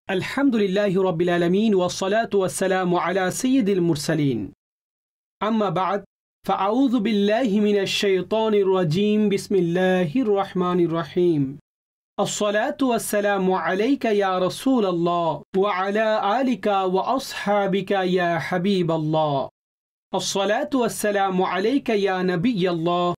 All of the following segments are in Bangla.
Alhamdulillahi Rabbil Alameen wa salatu wa salamu ala Sayyidil Mursaleen. Amma ba'd, fa'a'udhu billahi minash shaytanir rajim, bismillahir rahmanir rahim. As-salatu was-salamu alayka ya Rasulallah wa ala alika wa ashabika ya Habiballah. As-salatu was-salamu alayka ya Nabiyallah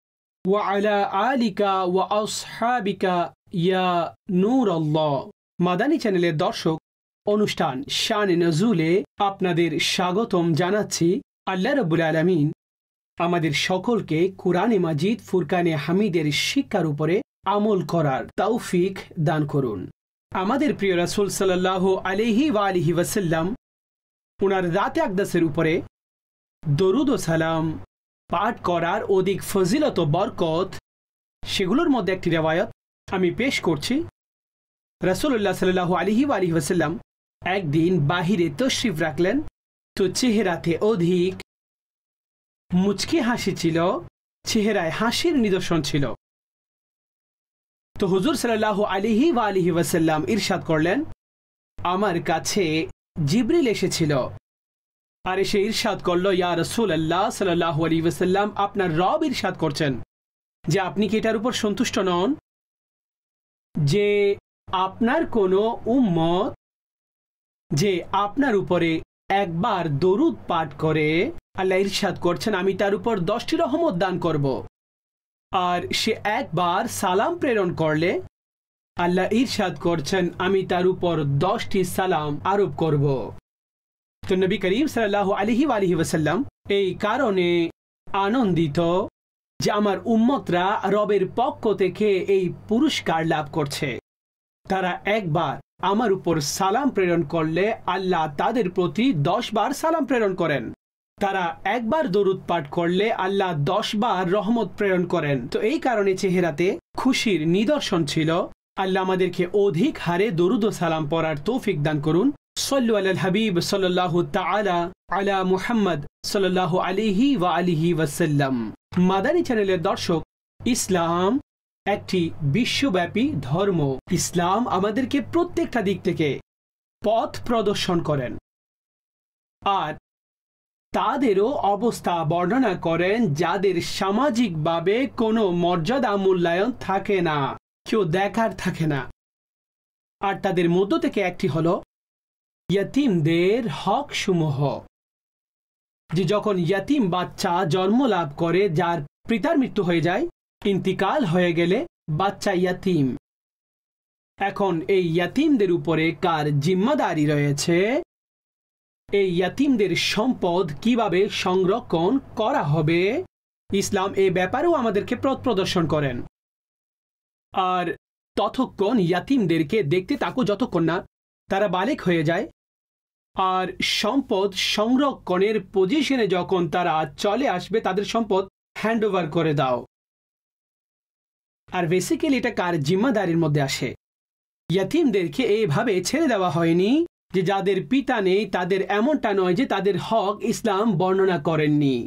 wa ala alika wa ashabika ya Nurallah. Madani চ্যানেলের দর্শক অনুষ্ঠান শানে নজুলে আপনাদের স্বাগতম জানাচ্ছি। আল্লাহ রাব্বুল আলামিন আমাদের সকলকে কুরআনে মাজিদ ফুরকানে হামিদের শিক্ষার উপরে আমল করার তৌফিক দান করুন। আমাদের প্রিয় রাসূল সাল্লাল্লাহু আলাইহি ওয়া আলিহি ওয়াসাল্লাম ওনার রাতে আকদাসের উপরে দরুদ ও সালাম পাঠ করার অধিক ফজিলত ও বরকত, সেগুলোর মধ্যে একটি রিওয়ায়াত আমি পেশ করছি। রাসূলুল্লাহ সাল্লাল্লাহু আলাইহি ওয়া আলিহি ওয়াসাল্লাম একদিন বাহিরে তশরিফ রাখলেন, তো চেহারাতে অধিক মুচকি হাসি ছিল, চেহারায় হাসির নিদর্শন ছিল। তো হুজুর সাল্লাল্লাহু আলাইহি ওয়া আলিহি ওয়াসাল্লাম ইরশাদ করলেন, আমার কাছে জিবরিল এসেছিল আর এসে ইরশাদ করল, ইয়া রাসূলুল্লাহ সাল্লাল্লাহু আলাইহি ওয়াসাল্লাম, আপনার রব ইরশাদ করছেন যে আপনি কি এটার উপর সন্তুষ্ট নন যে আপনার কোনো উম্মত যে আপনার উপরে একবার দরুদ পাঠ করে, আল্লাহ ইরশাদ করছেন আমি তার উপর 10টি রহমত দান করব, আর সে একবার সালাম প্রেরণ করলে আল্লাহ ইরশাদ করছেন আমি তার উপর 10টি সালাম আরোপ করব। তো নবী করিম সাল্লাল্লাহু আলাইহি ওয়া আলিহি ওয়াসাল্লাম এই কারণে আনন্দিত যে আমার উম্মতরা রবের পক্ষ থেকে এই পুরস্কার লাভ করছে। তারা একবার আমার উপর সালাম প্রেরণ করলে আল্লাহ তাদের প্রতি 10 বার সালাম প্রেরণ করেন, তারা একবার দরুদ পাঠ করলে আল্লাহ 10 বার রহমত প্রেরণ করেন। তো এই কারণে চেহারাতে খুশির নিদর্শন ছিল। আল্লাহ আমাদেরকে অধিক হারে দরুদ ও সালাম পড়ার তৌফিক দান করুন। সাল্লু আলাল হাবিব সাল্লাল্লাহু তাআলা আলা মুহাম্মদ সাল্লাল্লাহু আলাইহি ওয়া আলিহি ওয়াসাল্লাম। মাদানী চ্যানেলের দর্শক, ইসলাম একটি বিশ্বব্যাপী ধর্ম। ইসলাম আমাদেরকে প্রত্যেকটা দিক থেকে পথ প্রদর্শন করেন আর তাদেরও অবস্থা বর্ণনা করেন যাদের সামাজিকভাবে কোনো মর্যাদা মূল্যায়ন থাকে না, কেউ দেখার থাকে না। আর তাদের মধ্য থেকে একটি হলো ইয়াতীমদের হক সমূহ, যে যখন ইয়াতীম বাচ্চা জন্ম লাভ করে, যার পিতার মৃত্যু হয়ে যায়, ইন্তিকাল হয়ে গেলে বাচ্চা ইয়াতীম, এখন এই ইয়াতীমদের উপরে কার জিম্মাদারি রয়েছে, এই ইয়াতীমদের সম্পদ কিভাবে সংরক্ষণ করা হবে, ইসলাম এই ব্যাপারেও আমাদেরকে পথ প্রদর্শন করেন। আর ততক্ষণ ইয়াতীমদেরকে দেখতে থাকো যতক্ষণ না তারা বালেক হয়ে যায়, আর সম্পদ সংরক্ষণের পজিশনে যখন তারা চলে আসবে তাদের সম্পদ হ্যান্ড ওভার করে দাও। আর বেসিক্যালি এটা কার জিম্মাদারির মধ্যে আসে? ইয়াতীমদেরকে এইভাবে ছেড়ে দেওয়া হয়নি যে যাদের পিতা নেই তাদের, এমনটা নয় যে তাদের হক ইসলাম বর্ণনা করেননি।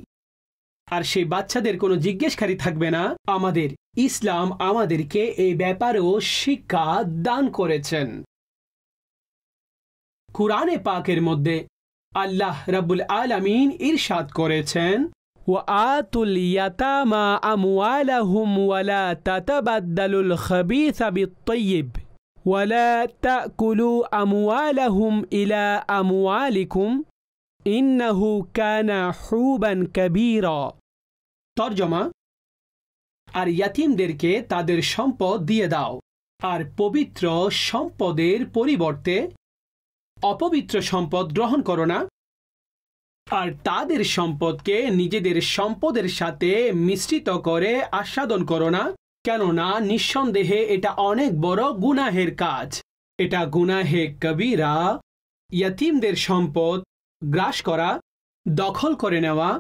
আর সেই বাচ্চাদের কোনো জিজ্ঞেসকারী থাকবে না। আমাদের ইসলাম আমাদেরকে এই ব্যাপারেও শিক্ষা দান করেছেন। কুরআনে পাকের মধ্যে আল্লাহ রাব্বুল আলামিন ইরশাদ করেছেন, وآتوا اليتامى أموالهم ولا تتبدلوا الخبيث بالطيب ولا تأكلوا أموالهم إلى أموالكم إنه كان حوبا كبيرا। তরজমা, আর ইয়াতীমদেরকে তাদের সম্পদ দিয়ে দাও, আর পবিত্র সম্পদের পরিবর্তে অপবিত্র সম্পদ গ্রহণ করো না, আর তাদের সম্পদকে নিজেদের সম্পদের সাথে মিশ্রিত করে আস্বাদন করো না, কেননা নিঃসন্দেহে এটা অনেক বড় গুনাহের কাজ। এটা গুনাহে কবিরা। ইয়াতীমদের সম্পদ গ্রাস করা, দখল করে নেওয়া,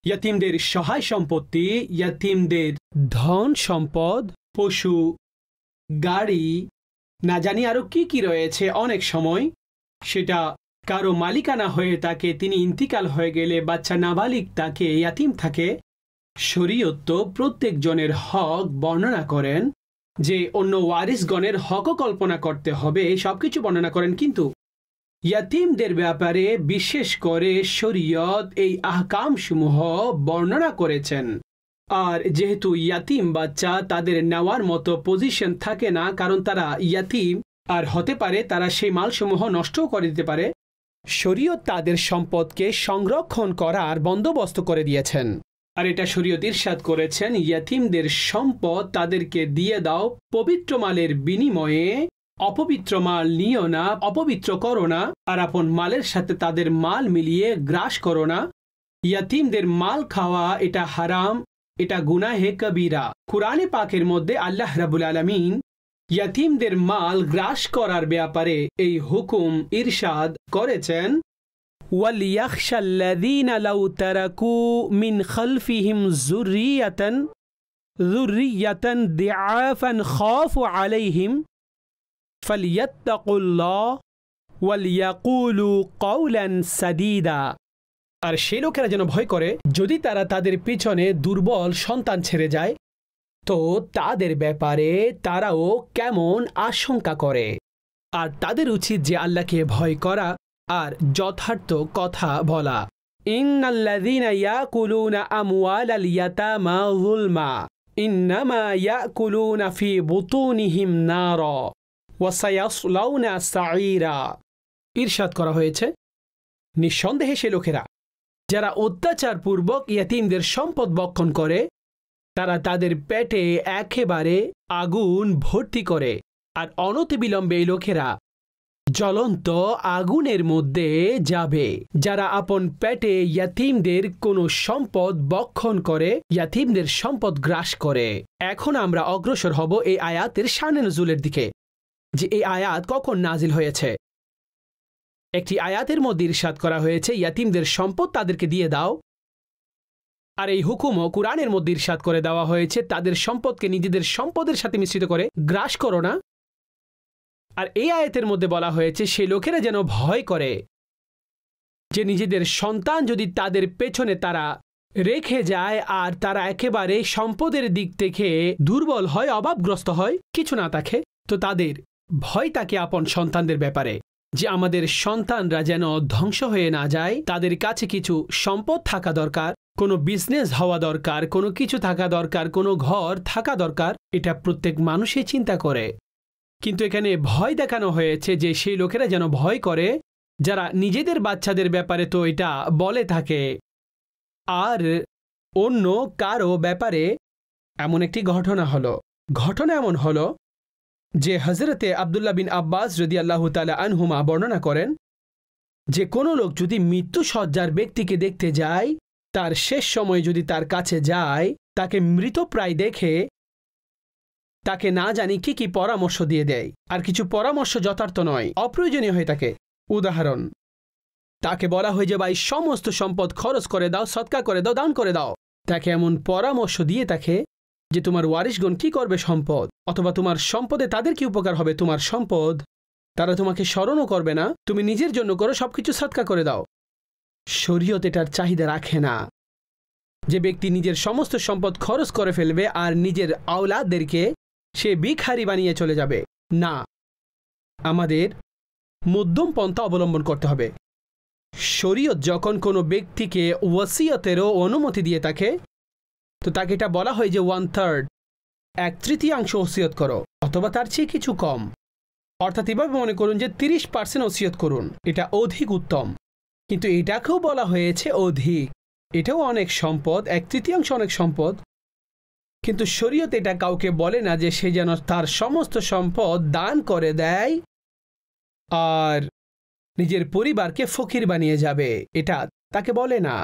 ইয়াতীমদের সহায় সম্পত্তি, ইয়াতীমদের ধন সম্পদ, পশু, গাড়ি, না জানি আরো কি কি রয়েছে, অনেক সময় সেটা কারো মালিকানা হয়ে থাকে, তিনি ইন্তিকাল হয়ে গেলে বাচ্চা নাবালিক তাকে ইয়াতীম থাকে। শরীয়ত তো প্রত্যেক জনের হক বর্ণনা করেন, যে অন্য ওয়ারিসগণের হকও কল্পনা করতে হবে, এই সবকিছু বর্ণনা করেন, কিন্তু ইয়াতিমদের ব্যাপারে বিশেষ করে শরীয়ত এই আহকামসমূহ বর্ণনা করেছেন। আর যেহেতু ইয়াতিম বাচ্চা, তাদের নেওয়ার মতো পজিশন থাকে না, কারণ তারা ইয়াতিম, আর হতে পারে তারা সেই মালসমূহ নষ্টও করে দিতে পারে, শরীয়ত তাদের সম্পদকে সংরক্ষণ করার বন্দোবস্ত করে দিয়েছেন। আর এটা শরীয়ত ইরশাদ করেছেন, ইয়াতিমদের সম্পদ তাদেরকে দিয়ে দাও পবিত্র মালের বিনিময়ে, অপবিত্র মাল নিও না, অপবিত্র করো না, আর আপন মালের সাথে তাদের মাল মিলিয়ে গ্রাস করো না। ইয়াতিমদের মাল খাওয়া এটা হারাম, এটা গুনাহে কবিরা। কুরআনে পাকের মধ্যে আল্লাহ রাব্বুল আলামিন ইয়াতিমদের মাল গ্রাস করার ব্যাপারে এই হুকুম ইরশাদ করেছেন, ওয়ালিয়াখশা আল্লাযীনা লাউ তারাকু মিন খালফিহিম যুররিয়াতান দিআফান খাফু আলাইহিম ফালিয়াত্তাকুল্লাহ ওয়ালিয়াকুলু কাওলান সাদীদা। আর সেই লোকেরা যেন ভয় করে, যদি তারা তাদের পিছনে দুর্বল সন্তান ছেড়ে যায় তো তাদের ব্যাপারে তারাও কেমন আশঙ্কা করে। আর তাদের উচিত যে আল্লাহকে ভয় করা আর যথার্থ কথা বলা। ইন্নাল্লাযীনা ইয়াকুলুনা আমওয়ালাল ইয়াতামা যুলমা ইন্নামা ইয়াকুলুনা ফি বুতুনিহিম নারা ওয়া সায়াসলাউনা সাঈরা। ইরশাদ করা হয়েছে, নিঃসন্দেহে সে লোকেরা যারা অত্যাচারপূর্বক ইয়াতিমদের সম্পদ বক্ষণ করে, তারা তাদের পেটে একেবারে আগুন ভর্তি করে, আর অনতিবিলম্বে এই লোকেরা জ্বলন্ত আগুনের মধ্যে যাবে। যারা আপন পেটে ইয়াতিমদের কোনো সম্পদ বক্ষণ করে, ইয়াতিমদের সম্পদ গ্রাস করে। এখন আমরা অগ্রসর হব এই আয়াতের শানে নুজুলের দিকে, যে এই আয়াত কখন নাজিল হয়েছে। একটি আয়াতের মধ্যে ইরশাদ করা হয়েছে, ইয়াতিমদের সম্পদ তাদেরকে দিয়ে দাও। আর এই হুকুমও কুরআনের মধ্যে ইরশাদ করে দেওয়া হয়েছে, তাদের সম্পদকে নিজেদের সম্পদের সাথে মিশ্রিত করে গ্রাস করো না। আর এই আয়াতের মধ্যে বলা হয়েছে, সেই লোকেরা যেন ভয় করে যে নিজেদের সন্তান যদি তাদের পেছনে তারা রেখে যায় আর তারা একেবারে সম্পদের দিক থেকে দুর্বল হয়, অভাবগ্রস্ত হয়, কিছু না থাকে, তো তাদের ভয় থাকে আপন সন্তানদের ব্যাপারে, যে আমাদের সন্তানরা যেন ধ্বংস হয়ে না যায়। তাদের কাছে কিছু সম্পদ থাকা দরকার, কোনো বিজনেস হওয়া দরকার, কোনো কিছু থাকা দরকার, কোনো ঘর থাকা দরকার। এটা প্রত্যেক মানুষই চিন্তা করে, কিন্তু এখানে ভয় দেখানো হয়েছে যে সেই লোকেরা যেন ভয় করে যারা নিজেদের বাচ্চাদের ব্যাপারে তো এটা বলে থাকে, আর অন্য কারো ব্যাপারে। এমন একটি ঘটনা এমন হলো যে হযরতে আব্দুল্লাহ বিন আব্বাস রাদিয়াল্লাহু তাআলা আনহুমা বর্ণনা করেন যে কোনো লোক যদি মৃত্যুশয্যার ব্যক্তিকে দেখতে যায়, তার শেষ সময় যদি তার কাছে যায়, তাকে মৃতপ্রায় দেখে তাকে না জানি কি কি পরামর্শ দিয়ে দেয়, আর কিছু পরামর্শ যথার্থ নয়, অপ্রয়োজনীয় হয়ে থাকে। উদাহরণ, তাকে বলা হয় যে ভাই সমস্ত সম্পদ খরচ করে দাও, সদকা করে দাও, দান করে দাও। তাকে এমন পরামর্শ দিয়ে থাকে যে তোমার ওয়ারিশগণ কি করবে সম্পদ, অথবা তোমার সম্পদে তাদের কি উপকার হবে, তোমার সম্পদ তারা তোমাকে স্মরণও করবে না, তুমি নিজের জন্য করো, সবকিছু সদকা করে দাও। শরীয়ত এটার চাহিদা রাখে না যে ব্যক্তি নিজের সমস্ত সম্পদ খরচ করে ফেলবে আর নিজের আওলাদদেরকে সে ভিখারি বানিয়ে চলে যাবে। না, আমাদের মধ্যম পন্থা অবলম্বন করতে হবে। শরীয়ত যখন কোনো ব্যক্তিকে ওয়াসিয়তেরও অনুমতি দিয়ে থাকে, তো তাকে এটা বলা হয় যে 1/3, 1/3 ওসিয়ত করো, অথবা তার চেয়ে কিছু কম। অর্থাৎ এভাবে মনে করুন যে 30% ওসিয়ত করুন, এটা অধিক উত্তম। কিন্তু এটাকেও বলা হয়েছে অধিক, এটাও অনেক সম্পদ, 1/3 অনেক সম্পদ। কিন্তু শরীয়ত এটা কাউকে বলে না যে সে যেন তার সমস্ত সম্পদ দান করে দেয় আর নিজের পরিবারকে ফকির বানিয়ে যাবে, এটা তাকে বলে না।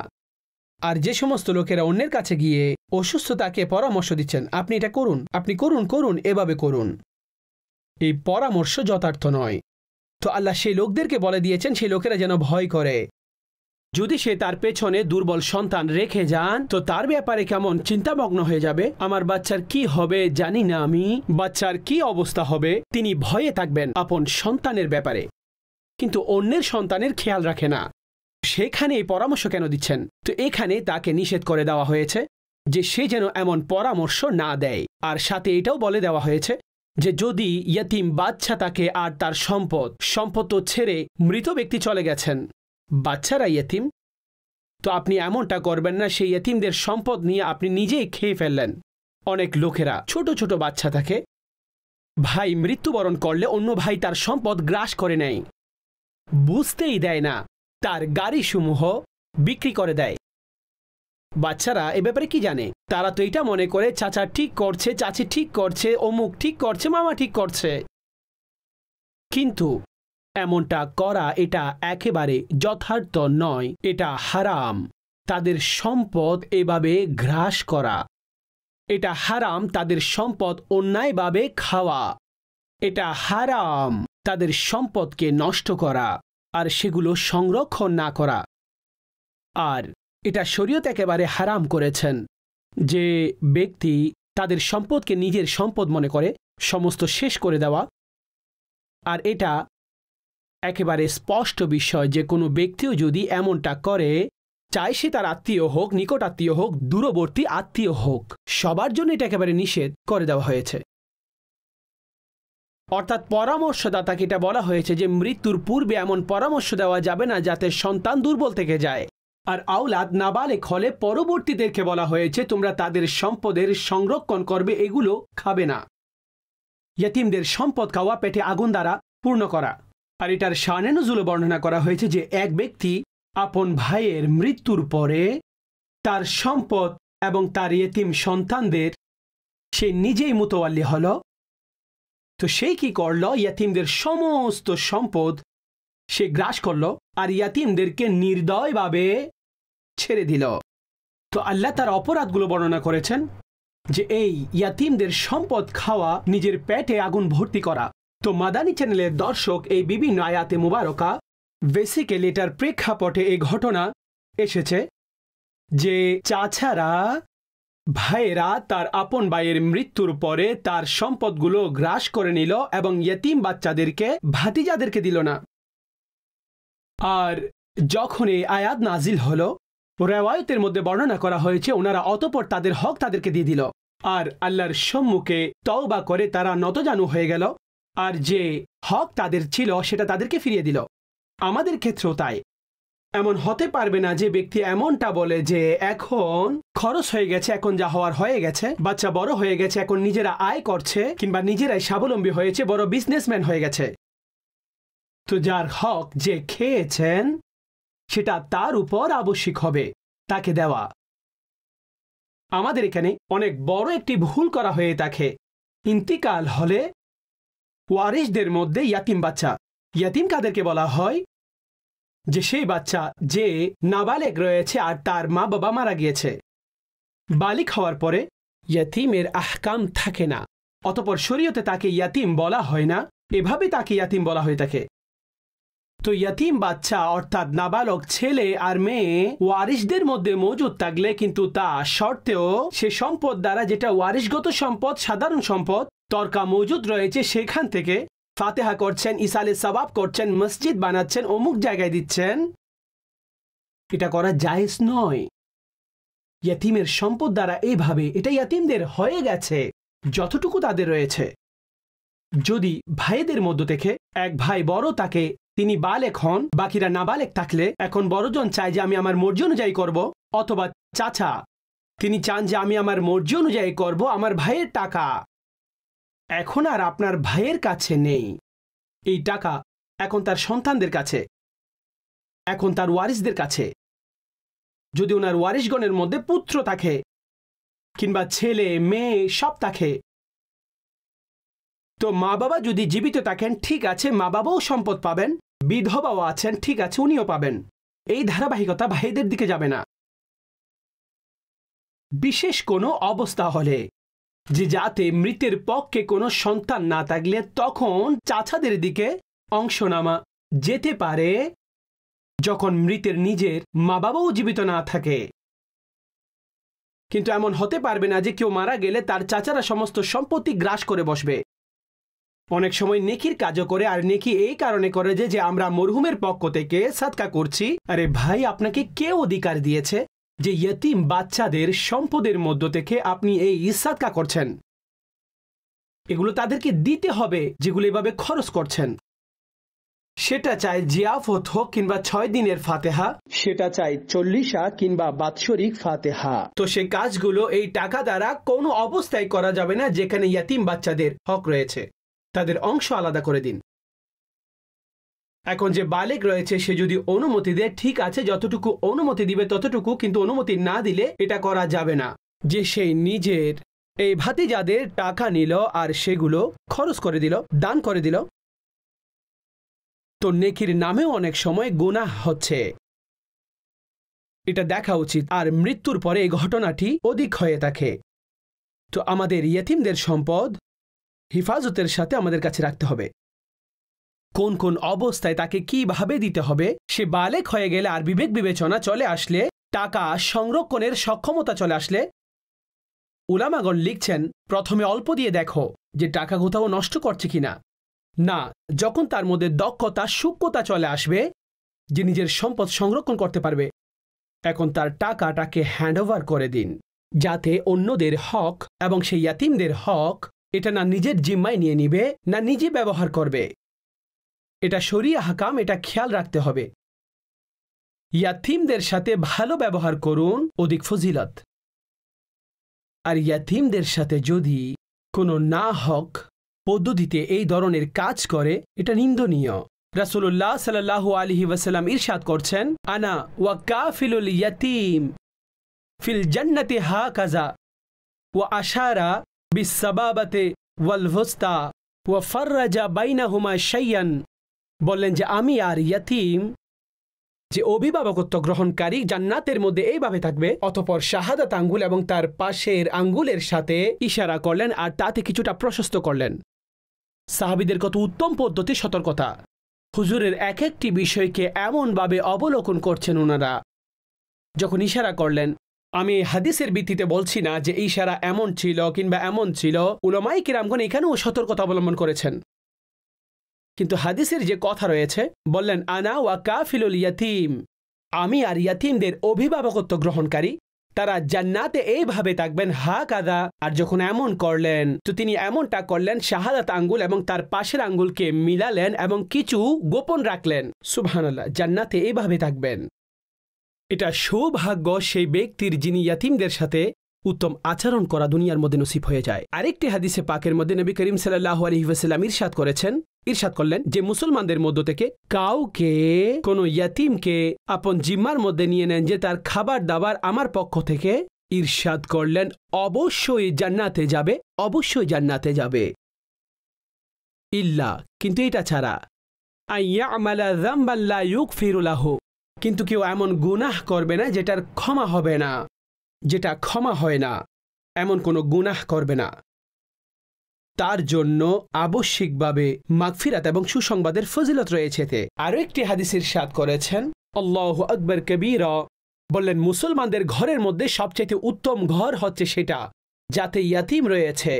আর যে সমস্ত লোকেরা অন্যের কাছে গিয়ে অসুস্থতাকে পরামর্শ দিচ্ছেন, আপনি এটা করুন, আপনি করুন, এভাবে করুন, এই পরামর্শ যথার্থ নয়। তো আল্লাহ সেই লোকদেরকে বলে দিয়েছেন সেই লোকেরা যেন ভয় করে, যদি সে তার পেছনে দুর্বল সন্তান রেখে যান তো তার ব্যাপারে কেমন চিন্তামগ্ন হয়ে যাবে, আমার বাচ্চার কি হবে জানি না, আমি বাচ্চার কি অবস্থা হবে, তিনি ভয়ে থাকবেন আপন সন্তানের ব্যাপারে, কিন্তু অন্যের সন্তানের খেয়াল রাখে না। সেখানে এই পরামর্শ কেন দিচ্ছেন? তো এখানে তাকে নিষেধ করে দেওয়া হয়েছে যে সে যেন এমন পরামর্শ না দেয়। আর সাথে এটাও বলে দেওয়া হয়েছে যে যদি ইয়তিম বাচ্চা থাকে আর তার সম্পদ তো ছেড়ে মৃত ব্যক্তি চলে গেছেন, বাচ্চারা ইয়তিম, তো আপনি এমনটা করবেন না সেই ইয়তিমদের সম্পদ নিয়ে আপনি নিজেই খেয়ে ফেললেন। অনেক লোকেরা ছোট ছোট বাচ্চা থাকে, ভাই মৃত্যুবরণ করলে অন্য ভাই তার সম্পদ গ্রাস করে নেয়, বুঝতেই দেয় না, তার গাড়িসমূহ বিক্রি করে দেয়। বাচ্চারা এ ব্যাপারে কি জানে? তারা তো এটা মনে করে চাচা ঠিক করছে, চাচি ঠিক করছে, অমুক ঠিক করছে, মামা ঠিক করছে। কিন্তু এমনটা করা এটা একেবারে যথার্থ নয়, এটা হারাম। তাদের সম্পদ এভাবে গ্রাস করা, এটা হারাম। তাদের সম্পদ অন্যায়ভাবে খাওয়া, এটা হারাম। তাদের সম্পদকে নষ্ট করা আর সেগুলো সংরক্ষণ না করা। আর এটা শরীয়ত একেবারে হারাম করেছেন যে ব্যক্তি তাদের সম্পদকে নিজের সম্পদ মনে করে সমস্ত শেষ করে দেওয়া। আর এটা একেবারে স্পষ্ট বিষয় যে কোনো ব্যক্তিও যদি এমনটা করে, চাই সে তার আত্মীয় হোক, নিকট আত্মীয় হোক, দূরবর্তী আত্মীয় হোক, সবার জন্য এটা একেবারে নিষেধ করে দেওয়া হয়েছে। অর্থাৎ পরামর্শদাতাকে এটা বলা হয়েছে যে মৃত্যুর পূর্বে এমন পরামর্শ দেওয়া যাবে না যাতে সন্তান দুর্বল থেকে যায়। আর আওলাদ নাবালেগ হলে পরবর্তীদেরকে বলা হয়েছে তোমরা তাদের সম্পদের সংরক্ষণ করবে, এগুলো খাবে না। ইয়তিমদের সম্পদ খাওয়া পেটে আগুন দ্বারা পূর্ণ করা। আর এটার শানে নুজুল বর্ণনা করা হয়েছে যে এক ব্যক্তি আপন ভাইয়ের মৃত্যুর পরে তার সম্পদ এবং তার ইয়তিম সন্তানদের সে নিজেই মুতওয়াল্লি হল। তো সেই কি করল? ইয়তিমদের সমস্ত সম্পদ সে গ্রাস করল আর ইয়তিমদেরকে নির্দয়ভাবে ছেড়ে দিল। তো আল্লাহ তার অপরাধগুলো বর্ণনা করেছেন যে এই ইয়তিমদের সম্পদ খাওয়া, নিজের পেটে আগুন ভর্তি করা। তো মাদানী চ্যানেলের দর্শক এই বিভিন্ন আয়াতে মুবারকা বেসিক্যালি এটার প্রেক্ষাপটে এই ঘটনা এসেছে যে চাচারা, ভাইয়েরা তার আপন ভাইয়ের মৃত্যুর পরে তার সম্পদগুলো গ্রাস করে নিল এবং ইয়তিম বাচ্চাদেরকে, ভাতিজাদেরকে দিল না। আর যখন এই আয়াত নাজিল হলো, রেওয়ায়তের মধ্যে বর্ণনা করা হয়েছে ওনারা অতঃপর তাদের হক তাদেরকে দিয়ে দিল আর আল্লাহর সম্মুখে তওবা করে তারা নতজানু হয়ে গেল আর যে হক তাদের ছিল সেটা তাদেরকে ফিরিয়ে দিল। আমাদের ক্ষেত্রেও তাই। এমন হতে পারবে না যে ব্যক্তি এমনটা বলে যে এখন খরচ হয়ে গেছে, এখন যা হওয়ার হয়ে গেছে, বাচ্চা বড় হয়ে গেছে, এখন নিজেরা আয় করছে কিংবা নিজেরাই স্বাবলম্বী হয়েছে, বড় বিজনেসম্যান হয়ে গেছে, তো যার হক যে খেয়েছেন সেটা তার উপর আবশ্যিক হবে তাকে দেওয়া। আমাদের এখানে অনেক বড় একটি ভুল করা হয়ে থাকে। ইন্তিকাল হলে ওয়ারিসদের মধ্যে ইয়াতিম বাচ্চা, ইয়াতিম কাদেরকে বলা হয়? যে সেই বাচ্চা যে নাবালেগ রয়েছে আর তার মা বাবা মারা গিয়েছে। বালিক হওয়ার পরে ইয়াতিমের আহকাম থাকে না, অতঃপর শরীয়তে তাকে ইয়াতিম বলা হয় না, এভাবে তাকে ইয়াতিম বলা হয়ে থাকে। তো ইয়াতিম বাচ্চা অর্থাৎ নাবালক ছেলে আর মেয়ে ওয়ারিসদের মধ্যে মজুদ থাকলে কিন্তু তা শর্তেও সে সম্পদ দ্বারা, যেটা ওয়ারিসগত সম্পদ, সাধারণ সম্পদ তর্কা মজুদ রয়েছে, সেখান থেকে ফাতেহা করছেন, ইসালে সওয়াব করছেন, মসজিদ বানাচ্ছেন, অমুক জায়গায় দিচ্ছেন, এটা করা জায়েজ নয়। ইয়াতিমের সম্পদ দ্বারা এইভাবে এটা ইয়াতিমদের হয়ে গেছে যতটুকু তাদের রয়েছে। যদি ভাইদের মধ্য থেকে এক ভাই বড় তাকে, তিনি বালেক হন, বাকিরা নাবালেক থাকলে এখন বড়জন চায় যে আমি আমার মর্জি অনুযায়ী করব, অথবা চাচা তিনি চান যে আমি আমার মর্জি অনুযায়ী করব, আমার ভাইয়ের টাকা এখন আর আপনার ভাইয়ের কাছে নেই, এই টাকা এখন তার সন্তানদের কাছে, এখন তার ওয়ারিসদের কাছে। যদি ওনার ওয়ারিসগণের মধ্যে পুত্র থাকে কিংবা ছেলে মেয়ে সব থাকে, তো মা বাবা যদি জীবিত থাকেন ঠিক আছে, মা বাবাও সম্পদ পাবেন, বিধবাও আছেন ঠিক আছে, উনিও পাবেন। এই ধারাবাহিকতা ভাইদের দিকে যাবে না। বিশেষ কোনো অবস্থা হলে যে যাতে মৃতের পক্ষে কোনো সন্তান না থাকলে তখন চাচাদের দিকে অংশ নামা যেতে পারে, যখন মৃতের নিজের মা বাবাও জীবিত না থাকে। কিন্তু এমন হতে পারবে না যে কেউ মারা গেলে তার চাচারা সমস্ত সম্পত্তি গ্রাস করে বসবে। অনেক সময় নেকির কাজও করে, আর নেকি এই কারণে করে যে আমরা মরহুমের পক্ষ থেকে সাদকা করছি। আরে ভাই, আপনাকে কে অধিকার দিয়েছে যে ইয়তিম বাচ্চাদের সম্পদের মধ্য থেকে আপনি এই সাদকা করছেন? এগুলো তাদেরকে দিতে হবে যেগুলো এভাবে খরচ করছেন। সেটা চাই জিয়াফত হোক কিংবা 6 দিনের ফাতেহা, সেটা চাই 40 কিংবা বাৎসরিক ফাতেহা। তো সেই কাজগুলো এই টাকা দ্বারা কোনো অবস্থায় করা যাবে না যেখানে ইয়াতিম বাচ্চাদের হক রয়েছে, তাদের অংশ আলাদা করে দিন। এখন যে বালেগ রয়েছে সে যদি অনুমতি দেয় ঠিক আছে, যতটুকু অনুমতি দিবে ততটুকু, কিন্তু অনুমতি না দিলে এটা করা যাবে না। যে সেই নিজের এই ভাতিজাদের টাকা নিল আর সেগুলো খরচ করে দিল, দান করে দিল, তো নেকির নামেও অনেক সময় গুনাহ হচ্ছে। এটা দেখা উচিত। আর মৃত্যুর পরে এই ঘটনাটি অধিক হয়ে থাকে। তো আমাদের ইয়েতিমদের সম্পদ হিফাজতের সাথে আমাদের কাছে রাখতে হবে। কোন কোন অবস্থায় তাকে কিভাবে দিতে হবে সে বালেক হয়ে গেলে আর বিবেক বিবেচনা চলে আসলে, টাকা সংরক্ষণের সক্ষমতা চলে আসলে, উলামাগণ লিখছেন প্রথমে অল্প দিয়ে দেখো যে টাকা কোথাও নষ্ট করছে কিনা। না, যখন তার মধ্যে দক্ষতা সূক্ষ্মতা চলে আসবে যে নিজের সম্পদ সংরক্ষণ করতে পারবে, এখন তার টাকাটাকে হ্যান্ডওভার করে দিন, যাতে অন্যদের হক এবং সেই ইয়াতিমদের হক এটা না নিজের জিম্মায় নিয়ে নিবে না নিজে ব্যবহার করবে। এটা শরিয়া হাকাম, এটা খেয়াল রাখতে হবে। ইয়াতিমদের সাথে ভালো ব্যবহার করুন, অধিক ফজিলত। আর ইয়াতিমদের সাথে যদি কোনো না হক পদ্ধতিতে এই ধরনের কাজ করে এটা নিন্দনীয়। রাসূলুল্লাহ সাল্লাল্লাহু আলাইহি ওয়াসাল্লাম ইরশাদ করছেন, আনা ওয়া কাফিলুল ইয়াতিম ফিল জান্নাতি হাকাযা ওয়া আশারা বিসসাবাবাতি ওয়াল ওয়ুস্তা ওয়া ফাররাজা বাইনাহুমা শাইয়ান। বললেন যে আমি আর ইয়াতিম যে অভিভাবকত্ব গ্রহণকারী জান্নাতের মধ্যে এইভাবে থাকবে। অতঃপর শাহাদাত আঙ্গুল এবং তার পাশের আঙ্গুলের সাথে ইশারা করলেন আর তাতে কিছুটা প্রশস্ত করলেন। সাহাবীদের কত উত্তম পদ্ধতি, সতর্কতা। হুজুরের এক একটি বিষয়কে এমনভাবে অবলোকন করছেন ওনারা। যখন ইশারা করলেন, আমি হাদিসের ভিত্তিতে বলছি না যে ইশারা এমন ছিল কিংবা এমন ছিল, উলামায়ে কিরামগণ এখানেও সতর্কতা অবলম্বন করেছেন। কিন্তু হাদিসের যে কথা রয়েছে, বললেন আনা ওয়া কাফিলুল ইয়াতিম, আমি আর ইয়াতিমদের অভিভাবকত্ব গ্রহণকারী, তারা জান্নাতে এইভাবে থাকবেন হাকাযা। আর যখন এমন করলেন তো তিনি এমনটা করলেন, শাহাদাত আঙ্গুল এবং তার পাশের আঙ্গুলকে মিলালেন এবং কিছু গোপন রাখলেন। সুবহানাল্লাহ, জান্নাতে এইভাবে থাকবেন। এটা সৌভাগ্য সেই ব্যক্তির যিনি ইয়াতিমদের সাথে উত্তম আচরণ করা দুনিয়ার মধ্যে নসিব হয়ে যায়। আরেকটি হাদিসে পাকের মধ্যে নবী করিম সাল্লাল্লাহু আলাইহি ওয়াসাল্লাম ইরশাদ করলেন যে মুসলমানদের মধ্য থেকে কাউকে কোনো ইয়াতিমকে আপন জিম্মার মধ্যে নিয়ে নেন যে তার খাবার দাবার আমার পক্ষ থেকে, ইরশাদ করলেন অবশ্যই জান্নাতে যাবে, অবশ্যই জান্নাতে যাবে। ইল্লা, কিন্তু এটা ছাড়া, আইয়ামালা যামবান লা ইউগফিরু লাহু, কিন্তু কেউ এমন গুনাহ করবে না যেটার ক্ষমা হবে না, যেটা ক্ষমা হয় না, এমন কোনো গুনাহ করবে না। তার জন্য আবশ্যিকভাবে মাগফিরাত এবং সুসংবাদের ফজিলত রয়েছে। আরও একটি হাদিস ইরশাদ করেছেন, আল্লাহু আকবার কবীরা, বললেন মুসলমানদের ঘরের মধ্যে সবচেয়ে উত্তম ঘর হচ্ছে সেটা যাতে ইয়াতিম রয়েছে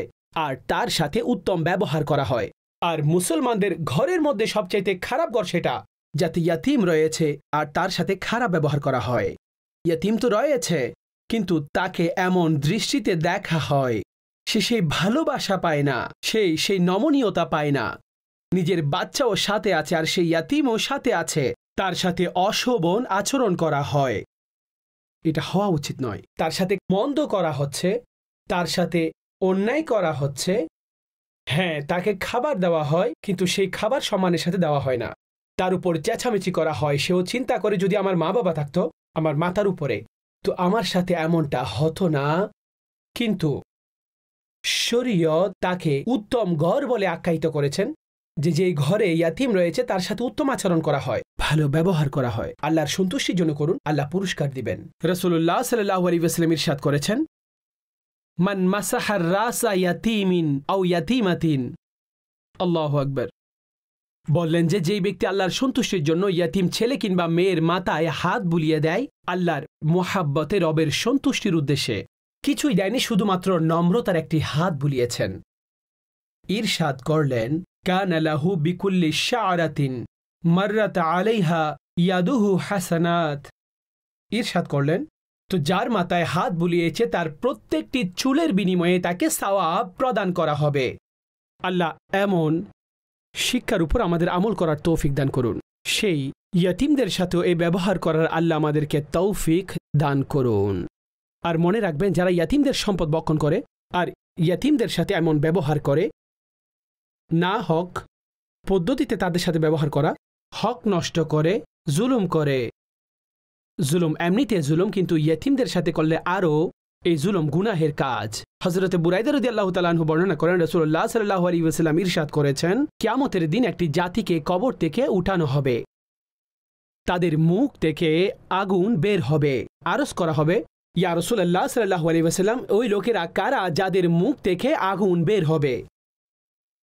আর তার সাথে উত্তম ব্যবহার করা হয়। আর মুসলমানদের ঘরের মধ্যে সবচাইতে খারাপ ঘর সেটা যাতে ইয়াতিম রয়েছে আর তার সাথে খারাপ ব্যবহার করা হয়। ইয়াতিম তো রয়েছে কিন্তু তাকে এমন দৃষ্টিতে দেখা হয়, সে সেই ভালোবাসা পায় না, সেই নমনীয়তা পায় না। নিজের বাচ্চাও সাথে আছে আর সেই ইয়াতিমও সাথে আছে, তার সাথে অশোভন আচরণ করা হয়। এটা হওয়া উচিত নয়। তার সাথে মন্দ করা হচ্ছে, তার সাথে অন্যায় করা হচ্ছে। হ্যাঁ, তাকে খাবার দেওয়া হয় কিন্তু সেই খাবার সম্মানের সাথে দেওয়া হয় না, তার উপর চেঁচামেচি করা হয়। সেও চিন্তা করে যদি আমার মা বাবা থাকতো আমার মাথার উপরে তো আমার সাথে এমনটা হতো না। কিন্তু শরীয়ত তাকে উত্তম ঘর বলে আখ্যায়িত করেছেন, যে ঘরে ইয়াতিম রয়েছে তার সাথে উত্তম আচরণ করা হয়, ভালো ব্যবহার করা হয়। আল্লাহর সন্তুষ্টির জন্য করুন, আল্লাহ পুরস্কার দিবেন। রাসূলুল্লাহ সাল্লাল্লাহু আলাইহি ওয়াসাল্লাম ইরশাদ করেছেন, মান মাসাহার রাসা ইয়াতিমিন আও ইয়াতিমাতিন, আল্লাহু আকবার। বললেন যে যেই ব্যক্তি আল্লাহর সন্তুষ্টির জন্য ইয়াতিম ছেলে কিংবা মেয়ের মাথায় হাত বুলিয়ে দেয় আল্লাহর মুহাব্বতে, রবের সন্তুষ্টির উদ্দেশ্যে, কিছুই দেয়নি, শুধুমাত্র নম্রতার একটি হাত বুলিয়েছেন। ইরশাদ করলেন, কানা লাহু বিকুল্লি শাআরাতিন মাররাত আলাইহা ইয়াদুহু হাসানাত। ইরশাদ করলেন, তো যার মাথায় হাত বুলিয়েছে তার প্রত্যেকটি চুলের বিনিময়ে তাকে সওয়াব প্রদান করা হবে। আল্লাহ এমন শিক্ষার উপর আমাদের আমল করার তৌফিক দান করুন। সেই ইয়াতিমদের সাথেও এই ব্যবহার করার আল্লাহ আমাদেরকে তৌফিক দান করুন। আর মনে রাখবেন, যারা ইয়াতিমদের সম্পদ বক্ষণ করে আর ইয়াতিমদের সাথে এমন ব্যবহার করে, না হক পদ্ধতিতে তাদের সাথে ব্যবহার করা, হক নষ্ট করে, জুলুম করে। জুলুম এমনিতে জুলুম, কিন্তু ইয়াতিমদের সাথে করলে আরও এই জুলুম গুনাহের কাজ। হযরতে বুরাইদা রাদিয়াল্লাহু তাআলা আনহু বর্ণনা করেন, রাসূলুল্লাহ সাল্লাল্লাহু আলাইহি ওয়াসাল্লাম ইরশাদ করেছেন, কিয়ামতের দিন একটি জাতিকে কবর থেকে উঠানো হবে, তাদের মুখ থেকে আগুন বের হবে। আরজ করা হবে, ইয়া রাসূলুল্লাহ সাল্লাল্লাহু আলাইহি ওয়াসাল্লাম, ওই লোকেরা কারা যাদের মুখ থেকে আগুন বের হবে?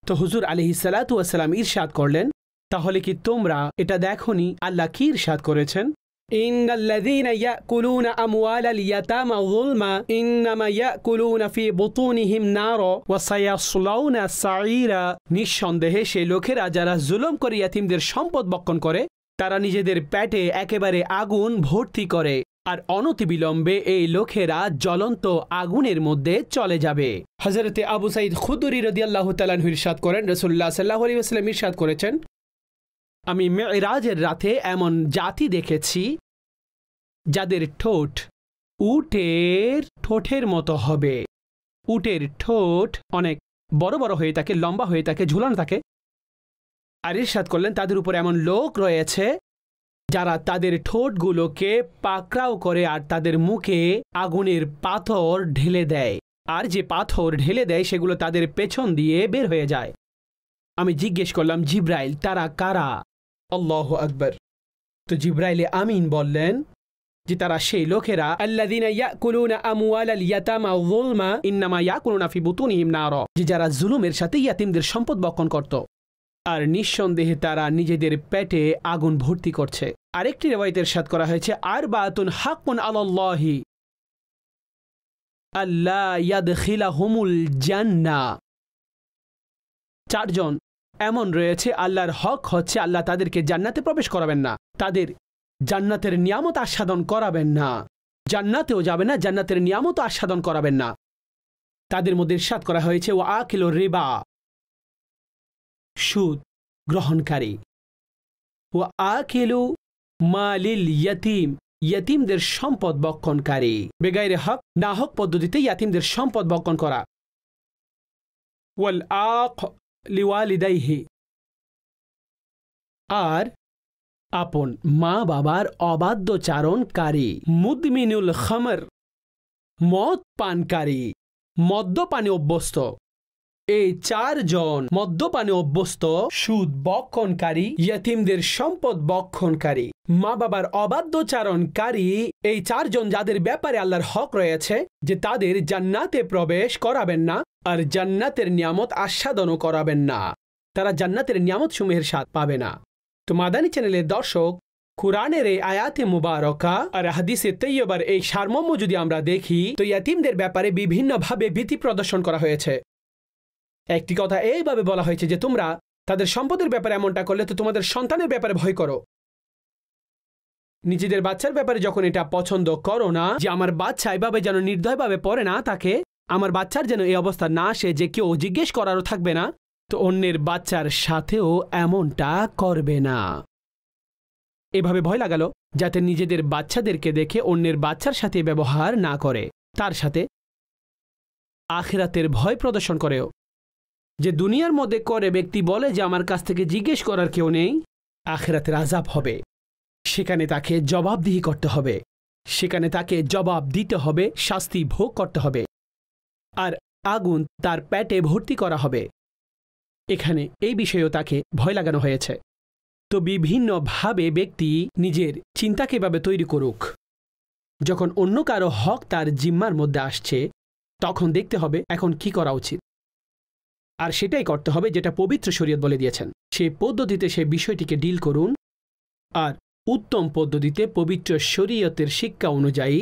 তো হুজুর আলাইহিস সালাতু ওয়াস সালাম ইরশাদ করলেন, তাহলে কি তোমরা এটা দেখোনি আল্লাহ কি ইরশাদ করেছেন? ইন্নাল্লাযীনা ইয়াকুলুনা আমওয়ালাল ইয়াতামা যুলমা ইন্নামা ইয়াকুলুনা ফি বুতুনিহিম নারা ওয়া সায়াসলাউনা সাঈরা। নিঃসন্দেহে সেই লোকেরা যারা জুলুম করে ইয়াতিমদের সম্পদ বক্ষণ করে, তারা নিজেদের পেটে একেবারে আগুন ভর্তি করে, আর অনতিবিলম্বে এই লোকেরা জ্বলন্ত আগুনের মধ্যে চলে যাবে। হযরতে আবু সাঈদ খুদরি রাদিয়াল্লাহু তাআলা আনহু ইরশাদ করেন, রাসূলুল্লাহ সাল্লাল্লাহু আলাইহি ওয়াসাল্লাম ইরশাদ করেছেন, আমি মেরাজের রাতে এমন জাতি দেখেছি যাদের ঠোঁট উটের ঠোঁটের মতো হবে। উটের ঠোঁট অনেক বড় বড় হয়ে থাকে, লম্বা হয়ে থাকে, ঝুলানো থাকে। আর ইরশাদ করলেন, তাদের উপর এমন লোক রয়েছে যারা তাদের ঠোঁটগুলোকে পাকড়াও করে আর তাদের মুখে আগুনের পাথর ঢেলে দেয়, আর যে পাথর ঢেলে দেয় সেগুলো তাদের পেছন দিয়ে বের হয়ে যায়। আমি জিজ্ঞেস করলাম, জিব্রাইল, তারা কারা? আল্লাহু আকবার। তো জিব্রাইলে আমিন বললেন যে তারা সেই লোকেরা, আল্লাযীনা ইয়াকুলুনা আমওয়ালাল ইয়াতামা যুলমা ইন্নামা ইয়াকুলুনা ফি বুতুনিহিম নারা, যে যারা জুলুমের সাথে ইয়াতিমদের সম্পদ বক্ষণ করত, আর নিঃসন্দেহে তারা নিজেদের পেটে আগুন ভর্তি করছে। আরেকটি রিওয়ায়াতে ইরশাদ করা হয়েছে, আরবাতুন হাক্কুন আলাল্লাহি আল্লা ইয়াদখিলাহুমুল জান্নাহ। চারজন এমন রয়েছে আল্লাহর হক হচ্ছে আল্লাহ তাদেরকে জান্নাতে প্রবেশ করাবেন না, তাদের জান্নাতের নিয়ামত আস্বাদন করাবেন না, জান্নাতেও যাবে না, জান্নাতের নিয়ামত আস্বাদন করাবেন না। তাদের মধ্যে ইরশাদ করা হয়েছে, ওয়া আকিলু রিবা, সুদ গ্রহণকারী, ওয়া আকিলু মালিল ইয়াতিম, ইয়াতিমদের সম্পদ বক্ষণকারী। বেগাইরে হক, না হক পদ্ধতিতে ইয়াতিমদের সম্পদ বক্ষণ করা। ওয়াল আক লিওয়ালিদাইহি, আর আপন মা বাবার অবাধ্যচারণকারী। মুদমিনুল খামর, মদ পানকারী, মদ্যপানে অভ্যস্ত। এই চারজন মদ্যপানে অভ্যস্ত, সুদ বক্ষণকারী, ইয়াতিমদের সম্পদ বক্ষণকারী, মা বাবার অবাধ্যচারণকারী, এই চারজন যাদের ব্যাপারে আল্লাহর হক রয়েছে যে তাদের জান্নাতে প্রবেশ করাবেন না আর জান্নাতের নিয়ামত আস্বাদনও করাবেন না, তারা জান্নাতের নিয়ামত সমূহের স্বাদ পাবে না। তো মাদানী চ্যানেলের দর্শক, কুরআনের এই আয়াতে মুবারকা আর হাদিসে তৈয়বার এই সারমর্ম যদি আমরা দেখি, তো ইয়াতিমদের ব্যাপারে বিভিন্নভাবে ভীতি প্রদর্শন করা হয়েছে। একটি কথা এইভাবে বলা হয়েছে যে তোমরা তাদের সম্পদের ব্যাপারে এমনটা করলে তো তোমাদের সন্তানের ব্যাপারে ভয় করো। নিজেদের বাচ্চার ব্যাপারে যখন এটা পছন্দ করো না, যে আমার বাচ্চা এভাবে যেন নির্দয়ভাবে পড়ে না থাকে, আমার বাচ্চার যেন এই অবস্থা না আসে যে কেউ জিজ্ঞেস করারও থাকবে না, তো অন্যের বাচ্চার সাথেও এমনটা করবে না। এভাবে ভয় লাগালো যাতে নিজেদের বাচ্চাদেরকে দেখে অন্যের বাচ্চার সাথে ব্যবহার না করে, তার সাথে আখিরাতের ভয় প্রদর্শন করেও। যে দুনিয়ার মধ্যে করে ব্যক্তি বলে যে আমার কাছ থেকে জিজ্ঞেস করার কেউ নেই, আখিরাতের আযাব হবে, সেখানে তাকে জবাবদিহি করতে হবে, সেখানে তাকে জবাব দিতে হবে, শাস্তি ভোগ করতে হবে, আর আগুন তার পেটে ভর্তি করা হবে। এখানে এই বিষয়েও তাকে ভয় লাগানো হয়েছে। তো বিভিন্নভাবে ব্যক্তি নিজের চিন্তাকে এভাবে তৈরি করুক, যখন অন্য কারো হক তার জিম্মার মধ্যে আসছে তখন দেখতে হবে এখন কি করা উচিত, আর সেটাই করতে হবে যেটা পবিত্র শরীয়ত বলে দিয়েছেন। সেই পদ্ধতিতে সেই বিষয়টিকে ডিল করুন, আর উত্তম পদ্ধতিতে পবিত্র শরীয়তের শিক্ষা অনুযায়ী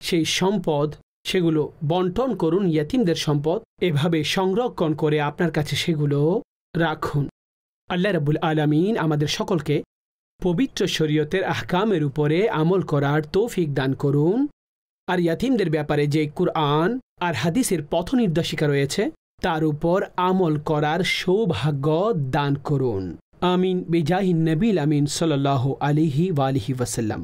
সেই সম্পদ সেগুলো বন্টন করুন। ইয়াতিমদের সম্পদ এভাবে সংরক্ষণ করে আপনার কাছে সেগুলো রাখুন। আল্লাহ রাব্বুল আলামিন আমাদের সকলকে পবিত্র শরীয়তের আহকামের উপরে আমল করার তৌফিক দান করুন, আর ইয়াতিমদের ব্যাপারে যে কুরআন আর হাদিসের পথ নির্দেশিকা রয়েছে তার উপর আমল করার সৌভাগ্য দান করুন। আমিন বিজাহি নবীল আমিন সাল্লাল্লাহু আলাইহি ওয়া আলিহি ওয়াসাল্লাম।